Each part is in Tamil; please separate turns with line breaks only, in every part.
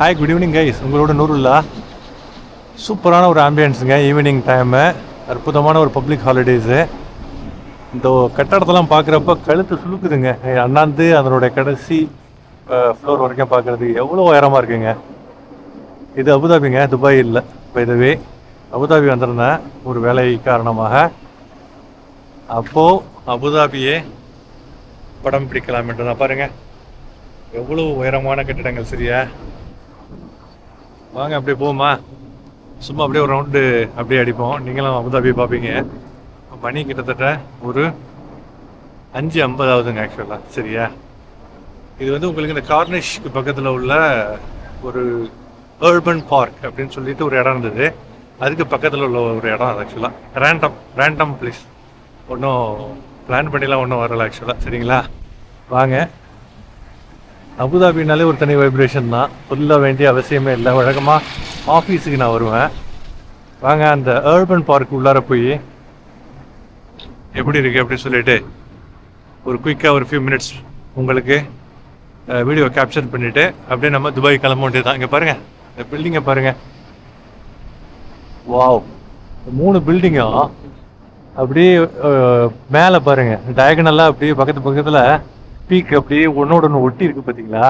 Hi, good evening guys. உங்களோட நூறுல்லா. சூப்பரான ஒரு ஆம்பியன்ஸுங்க. ஈவினிங் டைமு, அற்புதமான ஒரு பப்ளிக் ஹாலிடேஸு. இந்த கட்டடத்தெல்லாம் பார்க்குறப்ப கழுத்து சுழுக்குதுங்க. அண்ணாந்து அதனுடைய கடைசி ஃப்ளோர் வரைக்கும் பார்க்குறதுக்கு எவ்வளோ உயரமாக இருக்குங்க. இது அபுதாபிங்க, துபாய் இல்லை. இதுவே அபுதாபி வந்திருந்தேன் ஒரு வேலை காரணமாக. அப்போது அபுதாபியே படம் பிடிக்கலாம் என்று தான். பாருங்கள் எவ்வளோ உயரமான கட்டிடங்கள். சரியா, வாங்க அப்படியே போமா, சும்மா அப்படியே ஒரு ரவுண்டு அப்படியே அடிப்போம். நீங்களும் அபுதாபி பார்ப்பீங்க. மணி கிட்டத்தட்ட ஒரு 5:50 ஆகுதுங்க ஆக்சுவலாக. சரியா, இது வந்து உங்களுக்கு இந்த கார்னிஷ்க்கு பக்கத்தில் உள்ள ஒரு அர்பன் பார்க் அப்படின்னு சொல்லிட்டு ஒரு இடம் இருந்தது. அதுக்கு பக்கத்தில் உள்ள ஒரு இடம் அது. ஆக்சுவலாக ரேண்டம் பிளேஸ். ஒன்றும் பிளான் பண்ணிலாம் ஒன்றும் வரலை ஆக்சுவலாக. சரிங்களா, வாங்க. அபுதாபினாலே ஒரு தனி வைப்ரேஷன் தான், சொல்ல வேண்டிய அவசியமே இல்லை. வழக்கமாக ஆஃபீஸுக்கு நான் வருவேன். வாங்க அந்த அர்பன் பார்க் உள்ளார போய் எப்படி இருக்குது அப்படின்னு சொல்லிட்டு ஒரு குயிக்காக ஒரு ஃபியூ மினிட்ஸ் உங்களுக்கு வீடியோ கேப்சர் பண்ணிவிட்டு அப்படியே நம்ம துபாய் கிளம்ப வேண்டியது தான். இங்கே பாருங்கள், இந்த பில்டிங்கை பாருங்கள். வாவ், 3 பில்டிங்கும் அப்படியே மேலே பாருங்கள், டயகனலாக அப்படியே பக்கத்தில் பீக் அப்படியே ஒன்னோட ஒன்று ஒட்டி இருக்குது. பார்த்தீங்களா,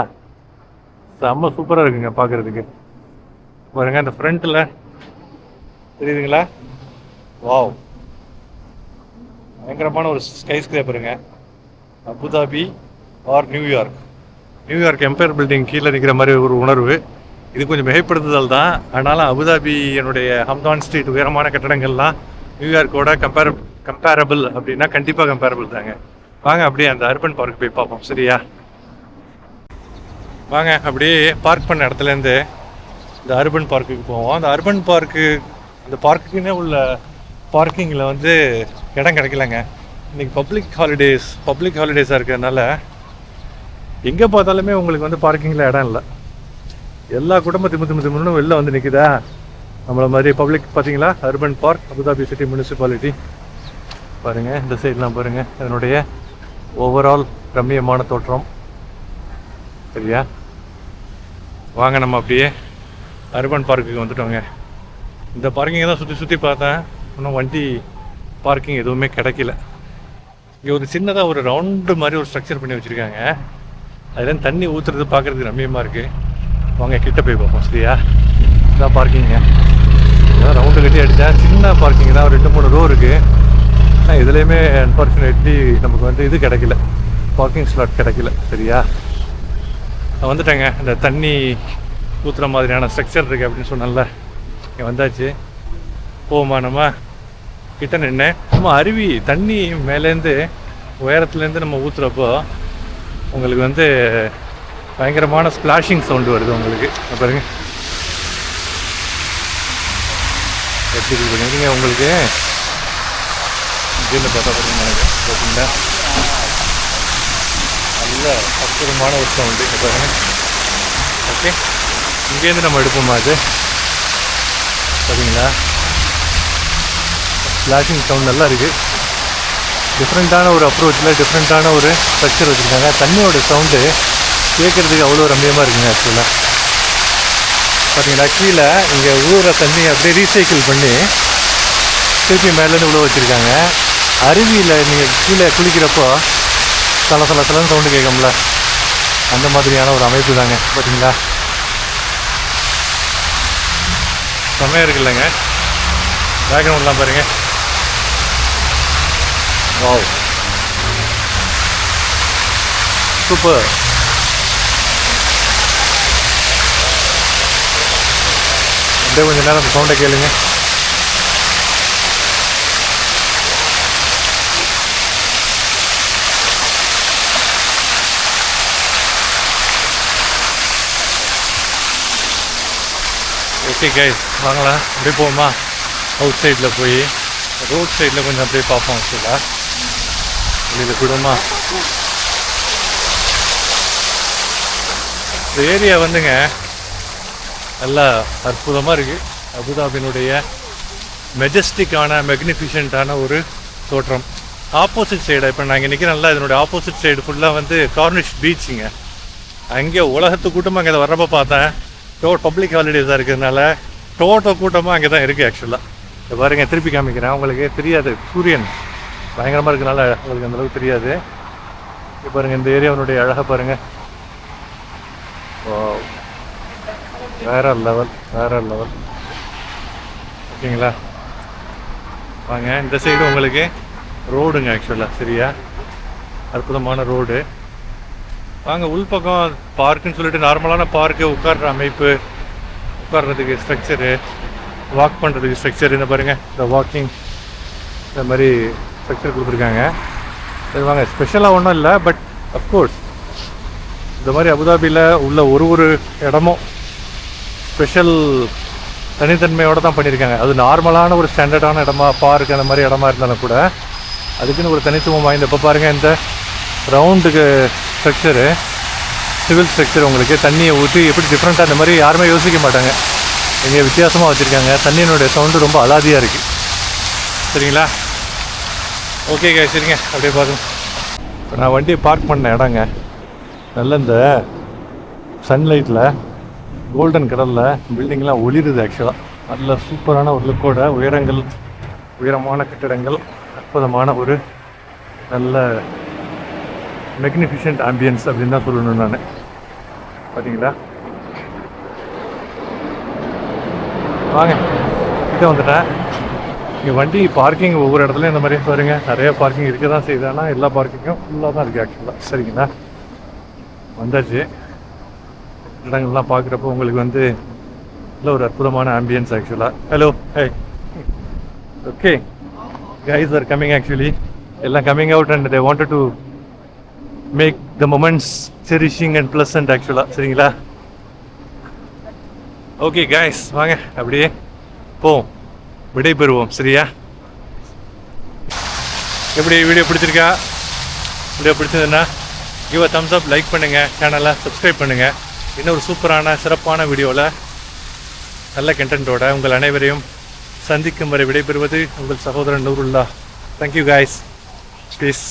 செம்ம சூப்பராக இருக்குங்க பார்க்குறதுக்கு. பாருங்க இந்த ஃப்ரண்ட்டில் தெரியுதுங்களா. வாவ், பயங்கரமான ஒரு ஸ்கை ஸ்கிரேப்பருங்க. Abu Dhabi or New York empire building கீழே நிற்கிற மாதிரி ஒரு உணர்வு. இது கொஞ்சம் மிகைப்படுத்துதல் தான். ஆனாலும் அபுதாபி என்னுடைய ஹம்தான் ஸ்ட்ரீட் உயரமான கட்டடங்கள்லாம் நியூயார்க்கோட கம்பேரபிள் அப்படின்னா கண்டிப்பாக கம்பேரபிள் தாங்க. வாங்க அப்படியே அந்த அர்பன் பார்க் போய் பார்ப்போம். சரியா, வாங்க அப்படியே பார்க் பண்ண இடத்துலேருந்து இந்த அர்பன் பார்க்குக்கு போவோம். அந்த அர்பன் பார்க்கு, அந்த பார்க்குக்குன்னே உள்ள பார்க்கிங்கில் வந்து இடம் கிடைக்கலங்க. இன்றைக்கி பப்ளிக் ஹாலிடேஸாக இருக்கிறதுனால எங்கே பார்த்தாலுமே உங்களுக்கு வந்து பார்க்கிங்கில் இடம் இல்லை. எல்லா குடும்பம் திமுன்னு வெளில வந்து நிற்குதா நம்மளை மாதிரி பப்ளிக். பார்த்தீங்களா, urban park, Abu Dhabi city municipality. பாருங்கள் இந்த சைட்லாம் பாருங்கள், அதனுடைய ஓவரால் ரம்மியமான தோற்றம். சரியா, வாங்க நம்ம அப்படியே அர்பன் பார்க்குக்கு வந்துட்டோங்க. இந்த பார்க்கிங்கை தான் சுற்றி பார்த்தேன். இன்னும் வண்டி பார்க்கிங் எதுவுமே கிடைக்கல. இங்கே ஒரு சின்னதாக ஒரு ரவுண்டு மாதிரி ஒரு ஸ்ட்ரக்சர் பண்ணி வச்சுருக்காங்க. அதுலேருந்து தண்ணி ஊற்றுறது பார்க்குறதுக்கு ரம்மியமாக இருக்குது. வாங்க கிட்ட போய் பார்ப்போம். சரியா, இதான் பார்க்கிங்க. இதான் ரவுண்டு கட்டி அடித்தேன். சின்ன பார்க்கிங் தான், ஒரு 2-3 ரோ இருக்குது. இதுலேயுமே அன்ஃபார்ச்சுனேட்லி நமக்கு வந்து இது கிடைக்கல, பார்க்கிங் ஸ்லாட் கிடைக்கல. சரியா, நான் வந்துட்டேங்க. இந்த தண்ணி ஊற்றுற மாதிரியான ஸ்ட்ரக்சர் இருக்குது அப்படின்னு சொன்னல, இங்கே வந்தாச்சு. போமா நம்ம கிட்ட நின்று. நம்ம அருவி தண்ணி மேலேருந்து உயரத்துலேருந்து நம்ம ஊற்றுறப்போ உங்களுக்கு வந்து பயங்கரமான ஸ்ப்ளாஷிங் சவுண்டு வருது உங்களுக்கு. பாருங்க எப்படி இருக்குங்க உங்களுக்கு. இங்கேருந்து பார்த்தா பார்த்தீங்கன்னா எனக்கு பார்த்தீங்கன்னா நல்ல அற்புதமான ஒரு சவுண்டு. இங்கே பாருங்க. ஓகே, இங்கேருந்து நம்ம எடுப்போமா அது பார்த்தீங்களா. ஸ்ப்ளாஷிங் சவுண்ட் நல்லா இருக்குது. டிஃப்ரெண்ட்டான ஒரு அப்ரோச்சில் டிஃப்ரெண்ட்டான ஒரு ஸ்ட்ரக்சர் வச்சுருக்காங்க. தண்ணியோட சவுண்டு கேட்குறதுக்கு அவ்வளோ ரம்மியமாக இருக்குங்க. ஆக்சுவலாக பார்த்தீங்களா, கீழே இங்கே ஊற தண்ணி அப்படியே ரீசைக்கிள் பண்ணி திருப்பி மேலேருந்து உள்ள வச்சுருக்காங்க. அருவியில் நீங்கள் கீழே குளிக்கிறப்போ தலன்னு சவுண்டு கேட்கும்ல, அந்த மாதிரியான ஒரு அமைப்பு தாங்க. பார்த்தீங்களா, செம்மையாக இருக்குல்லங்க. பேக்ரவுண்ட்லாம் பாருங்கள். Wow, super. அப்படியே கொஞ்சம் நேரம் அந்த சவுண்டை கேளுங்க. ஓகே கைஸ், வாங்கலாம் அப்படியே போவோமா. அவுட் சைடில் போய் ரோட் சைடில் கொஞ்சம் அப்படியே பார்ப்போம். ஆக்சுவலாக வெளியில் விடுமா. இந்த ஏரியா வந்துங்க நல்லா அற்புதமாக இருக்குது. அபுதாபினுடைய மெக்னிஃபிஷண்ட்டான ஒரு தோற்றம். ஆப்போசிட் சைடு இப்போ நாங்கள் நிற்கிறோம்ல, இதனுடைய ஆப்போசிட் சைடு ஃபுல்லாக வந்து கார்னிஷ் பீச்சுங்க. அங்கே உலகத்து கூட்டமாக அங்கே வர்றப்போ பார்த்தேன். பப்ளிக் ஹாலிடேஸாக இருக்கிறதுனால கூட்டமாக அங்கே தான் இருக்குது ஆக்சுவலாக. இதை பாருங்கள், திருப்பி காமிக்கிறேன். உங்களுக்கு தெரியாது, சூரியன் பயங்கரமாக இருக்கிறனால உங்களுக்கு அந்தளவுக்கு தெரியாது. இப்போ பாருங்கள், இந்த ஏரியாவுடைய அழகாக பாருங்கள். வேற லெவல். ஓகேங்களா? வாங்க, இந்த சைடு உங்களுக்கு ரோடுங்க ஆக்சுவலாக. சரியா, அற்புதமான ரோடு. வாங்க, உள்பக்கம் பார்க்குன்னு சொல்லிட்டு நார்மலான பார்க்கு, உட்கார்ற அமைப்பு, உட்கார்றதுக்கு ஸ்ட்ரக்சரு, வாக் பண்ணுறதுக்கு ஸ்ட்ரக்சர். இந்த பாருங்கள், இந்த வாக்கிங் இந்த மாதிரி ஸ்ட்ரக்சர் கொடுத்துருக்காங்க. சரி வாங்க, ஸ்பெஷலாக ஒன்றும் இல்லை, பட் அஃப்கோர்ஸ் இந்த மாதிரி அபுதாபியில் உள்ள ஒரு இடமும் ஸ்பெஷல் தனித்தன்மையோடு தான் பண்ணியிருக்காங்க. அது நார்மலான ஒரு ஸ்டாண்டர்டான இடமா, பார்க் அந்த மாதிரி இடமா இருந்தாலும் கூட அதுக்குன்னு ஒரு தனித்துவம் வாய்ந்த. இப்போ பாருங்கள், இந்த ரவுண்டுக்கு ஸ்ட்ரக்சரு, சிவில் ஸ்ட்ரக்சர், உங்களுக்கு தண்ணியை ஊற்றி எப்படி டிஃப்ரெண்ட்டாக இந்த மாதிரி யாருமே யோசிக்க மாட்டாங்க. இங்கே வித்தியாசமாக வச்சுருக்காங்க. தண்ணியினுடைய சவுண்டு ரொம்ப அலாதியாக இருக்குது. சரிங்களா? ஓகே சரிங்க, அப்படியே பார்க்கணும். இப்போ நான் வண்டியை பார்க் பண்ண இடங்க நல்ல இந்த சன்லைட்டில் கோல்டன் கலரில் பில்டிங்லாம் ஒளிருது ஆக்சுவலாக. நல்ல சூப்பரான ஒரு லுக்கோட உயரமான கட்டிடங்கள், அற்புதமான ஒரு நல்ல மெக்னிஃபிஷன்ட் ஆம்பியன்ஸ் அப்படின்னு தான் சொல்லணும் நான். பார்த்தீங்களா? வாங்க, கிட்ட வந்துட்டேன். இங்கே வண்டி பார்க்கிங் ஒவ்வொரு இடத்துலையும் இந்த மாதிரி பாருங்கள், நிறைய பார்க்கிங் இருக்க தான் செய்யுது. ஆனால் எல்லா பார்க்கிங்கும் ஃபுல்லாக தான் இருக்குது ஆக்சுவலாக. சரிங்களா? வந்தாச்சு. இடங்கள்லாம் பார்க்குறப்போ உங்களுக்கு வந்து நல்ல ஒரு அற்புதமான ஆம்பியன்ஸ் ஆக்சுவலாக. Hello, hey, okay, guys are coming actually. எல்லாம் coming out and they wanted to make the moments cherishing and pleasant ஆக்சுவலாக. சரிங்களா? ஓகே கைஸ், வாங்க அப்படியே போவோம், விடை பெறுவோம். சரியா? எப்படி வீடியோ பிடிச்சிருக்கா? வீடியோ பிடிச்சதுன்னா give a Thums up, like பண்ணுங்கள், சேனலை சப்ஸ்கிரைப் பண்ணுங்கள். இன்னொரு சூப்பரான சிறப்பான வீடியோவில் நல்ல கண்டென்ட்டோட உங்கள் அனைவரையும் சந்திக்கும் வரை விடைபெறுவது உங்கள் சகோதரன் நூருல்லா. Thank you guys, please.